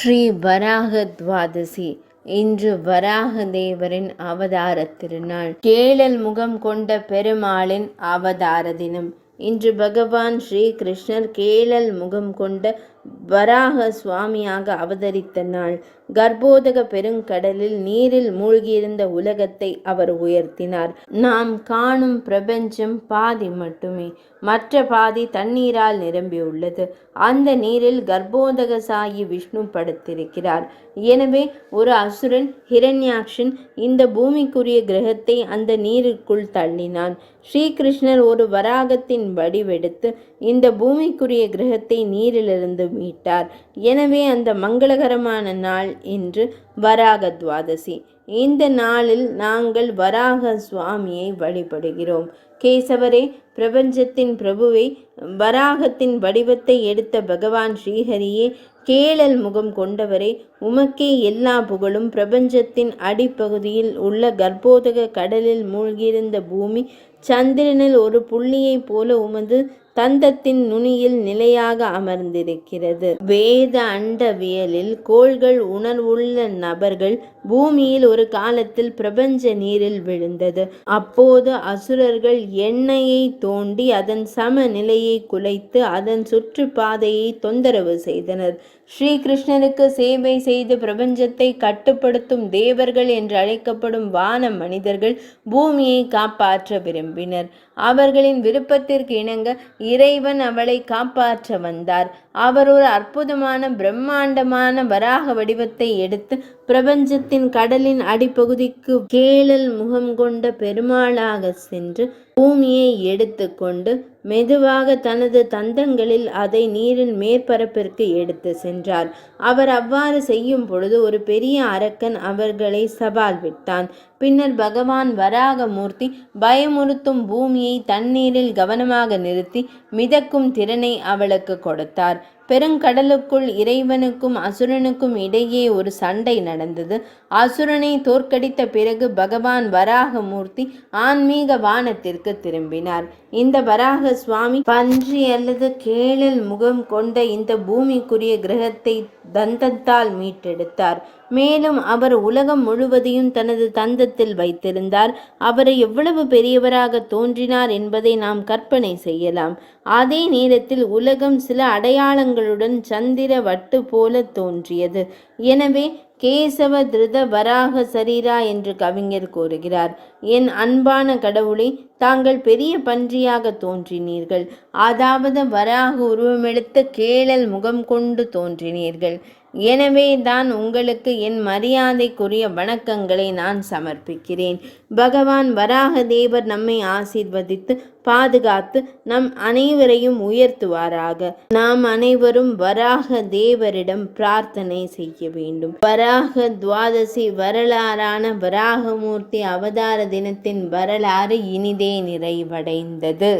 ஸ்ரீ வராக துவாதசி. இன்று வராக தேவரின் அவதார திருநாள். கேழல் முகம் கொண்ட பெருமாளின் அவதார தினம். இன்று பகவான் ஸ்ரீ கிருஷ்ணர் கேழல் முகம் கொண்ட வராக சுவாமியாக அவதரித்த நாள். கர்ப்போதக பெருங்கடலில் நீரில் மூழ்கியிருந்த உலகத்தை அவர் உயர்த்தினார். நாம் காணும் பிரபஞ்சம் பாதி மட்டுமே, மற்ற பாதி தண்ணீரால் நிரம்பியுள்ளது. அந்த நீரில் கர்ப்போதக சாயி விஷ்ணு படுத்திருக்கிறார். எனவே ஒரு அசுரன் ஹிரண்யாக்ஷன் இந்த பூமிக்குரிய கிரகத்தை அந்த நீருக்குள் தள்ளினான். ஸ்ரீகிருஷ்ணர் ஒரு வராகத்தின் வடிவெடுத்து இந்த பூமிக்குரிய கிரகத்தை நீரிலிருந்து மீட்டார். எனவே அந்த மங்களகரமான நாள் இன்று வராக துவாதசி. இந்த நாளில் நாங்கள் வராக சுவாமியை வழிபடுகிறோம். கேசவரே, பிரபஞ்சத்தின் பிரபுவை, வராகத்தின் வடிவத்தை எடுத்த பகவான் ஸ்ரீஹரியே, கேழல் முகம் கொண்டவரே, உமக்கே எல்லா புகழும். பிரபஞ்சத்தின் அடிப்பகுதியில் உள்ள கர்ப்போதக கடலில் மூழ்கியிருந்த பூமி சந்திரனில் ஒரு புள்ளியைப் போல உமது தந்தத்தின் நுனியில் நிலையாக அமர்ந்திருக்கிறது. வேத அண்டவியலில் கோள்கள் உணர்வுள்ள நபர்கள் பூமியில் ஒரு காலத்தில் பிரபஞ்ச நீரில் விழுந்தது. அப்போது அசுரர்கள் எண்ணெயை தோண்டி அதன் சமநிலையை குலைத்து அதன் சுற்றுப்பாதையை தொந்தரவு செய்தனர். ஸ்ரீகிருஷ்ணருக்கு சேவை செய்து பிரபஞ்சத்தை கட்டுப்படுத்தும் தேவர்கள் என்று அழைக்கப்படும் வான மனிதர்கள் பூமியை காப்பாற்ற விரும்பினர். அவர்களின் விருப்பத்திற்கு இணங்க இறைவன் அவளை காப்பாற்ற வந்தார். அவர் ஒரு அற்புதமான பிரம்மாண்டமான வராக வடிவத்தை எடுத்து பிரபஞ்சத்தின் கடலின் அடிப்பகுதிக்கு கேழல் முகம் கொண்ட பெருமாளாக சென்று பூமியை எடுத்து கொண்டு மெதுவாக தனது தந்தங்களில் அதை நீரின் மேற்பரப்பிற்கு எடுத்து சென்றார். அவர் அவ்வாறு செய்யும் பொழுது ஒரு பெரிய அரக்கன் அவர்களை சவால் விட்டான். பின்னர் பகவான் வராகமூர்த்தி பயமுறுத்தும் பூமியை தண்ணீரில் கவனமாக நிறுத்தி மிதக்கும் திறனை அவளுக்கு கொடுத்தார். பெருங்கடலுக்குள் இறைவனுக்கும் அசுரனுக்கும் இடையே ஒரு சண்டை நடந்தது. அசுரனை தோற்கடித்த பிறகு பகவான் வராகமூர்த்தி ஆன்மீக வானத்திற்கு திரும்பினார். இந்த வராக சுவாமி பன்றி அல்லது கேழல் முகம் கொண்ட இந்த பூமிக்குரிய கிரகத்தை தந்தத்தால் மீட்டெடுத்தார். மேலும் அவர் உலகம் முழுவதையும் தனது தந்தத்தில் வைத்திருந்தார். அவர் எவ்வளவு பெரியவராக தோன்றினார் என்பதை நாம் கற்பனை செய்யலாம். அதே நேரத்தில் உலகம் சில அடையாளங்களுடன் சந்திர வட்டு போல தோன்றியது. எனவே கேசவ திருத வராக சரீரா என்று கவிஞர் கூறுகிறார். என் அன்பான கடவுளை, தாங்கள் பெரிய பன்றியாக தோன்றினீர்கள். அதாவது வராக உருவமெடுத்து கேழல் முகம் கொண்டு தோன்றினீர்கள். எனவே தான் உங்களுக்கு என் மரியாதைக்குரிய வணக்கங்களை நான் சமர்ப்பிக்கிறேன். பகவான் வராக தேவர் நம்மை ஆசீர்வதித்து பாதுகாத்து நம் அனைவரையும் உயர்த்துவாராக. நாம் அனைவரும் வராக தேவரிடம் பிரார்த்தனை செய்ய வேண்டும். வராக துவாதசி வரலாறான வராகமூர்த்தி அவதார தினத்தின் வரலாறு இனிதே நிறைவடைந்தது.